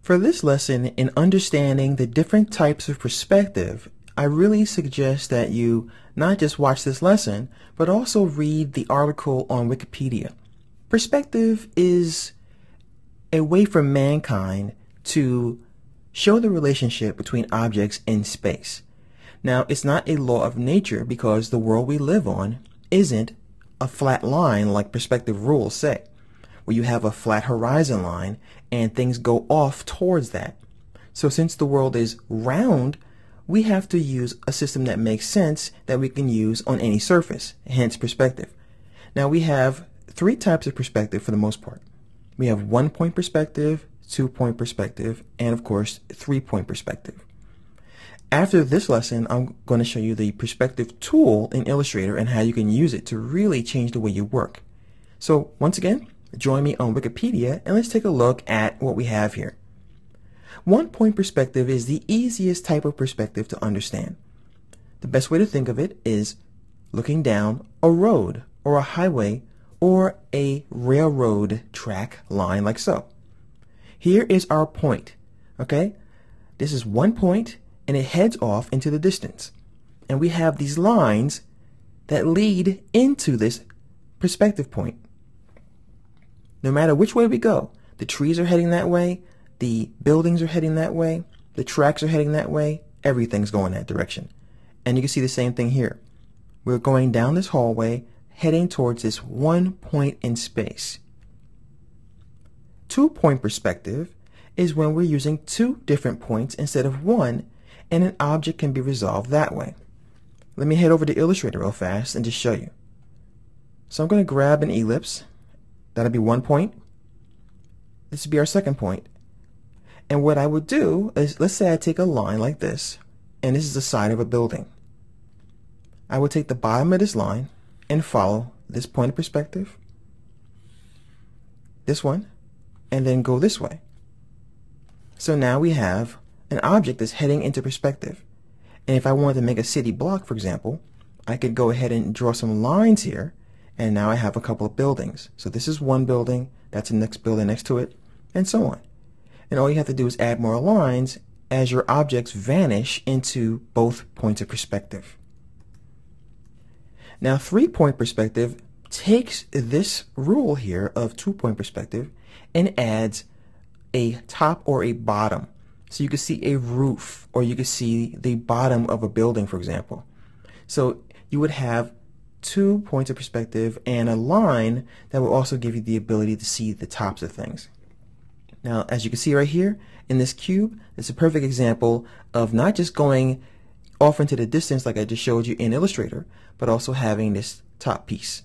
For this lesson, in understanding the different types of perspective, I really suggest that you not just watch this lesson, but also read the article on Wikipedia. Perspective is a way for mankind to show the relationship between objects in space. Now, it's not a law of nature because the world we live on isn't a flat line like perspective rules say, where you have a flat horizon line and things go off towards that. So since the world is round, we have to use a system that makes sense that we can use on any surface, hence perspective. Now we have three types of perspective for the most part. We have 1-point perspective, 2-point perspective, and of course 3-point perspective. After this lesson, I'm going to show you the perspective tool in Illustrator and how you can use it to really change the way you work. So once again, join me on Wikipedia and let's take a look at what we have here. 1-point perspective is the easiest type of perspective to understand. The best way to think of it is looking down a road or a highway or a railroad track line like so. Here is our point, okay? This is 1 point and it heads off into the distance. And we have these lines that lead into this perspective point. No matter which way we go, the trees are heading that way, the buildings are heading that way, the tracks are heading that way, everything's going that direction. And you can see the same thing here. We're going down this hallway, heading towards this 1 point in space. 2-point perspective is when we're using 2 different points instead of 1, and an object can be resolved that way. Let me head over to Illustrator real fast and just show you. So I'm going to grab an ellipse. That'll be 1 point. This would be our 2nd point. And what I would do is, let's say I take a line like this, and this is the side of a building. I would take the bottom of this line and follow this point of perspective, this one, and then go this way. So now we have an object that's heading into perspective. And if I wanted to make a city block, for example, I could go ahead and draw some lines here, and now I have a couple of buildings. So this is one building, that's the next building next to it, and so on. And all you have to do is add more lines as your objects vanish into both points of perspective. Now 3-point perspective takes this rule here of 2-point perspective and adds a top or a bottom. So you can see a roof, or you can see the bottom of a building, for example. So you would have 2 points of perspective and a line that will also give you the ability to see the tops of things. Now, as you can see right here in this cube, it's a perfect example of not just going off into the distance like I just showed you in Illustrator, but also having this top piece.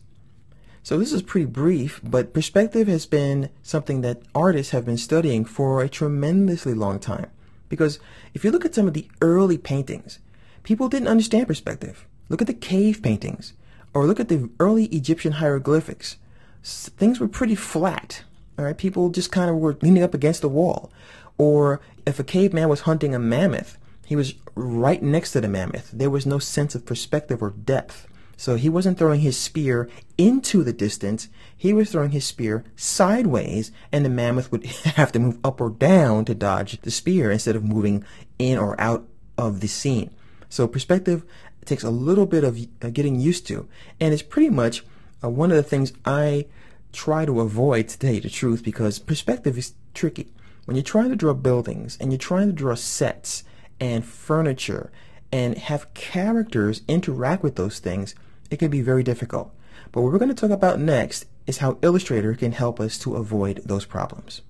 So this is pretty brief, but perspective has been something that artists have been studying for a tremendously long time. Because if you look at some of the early paintings, people didn't understand perspective. Look at the cave paintings, or look at the early Egyptian hieroglyphics. Things were pretty flat. All right, people just kind of were leaning up against the wall. Or if a caveman was hunting a mammoth, he was right next to the mammoth. There was no sense of perspective or depth. So he wasn't throwing his spear into the distance. He was throwing his spear sideways, and the mammoth would have to move up or down to dodge the spear instead of moving in or out of the scene. So perspective takes a little bit of getting used to, and it's pretty much one of the things I try to avoid, to tell you the truth, because perspective is tricky. When you're trying to draw buildings and you're trying to draw sets and furniture and have characters interact with those things, it can be very difficult. But what we're going to talk about next is how Illustrator can help us to avoid those problems.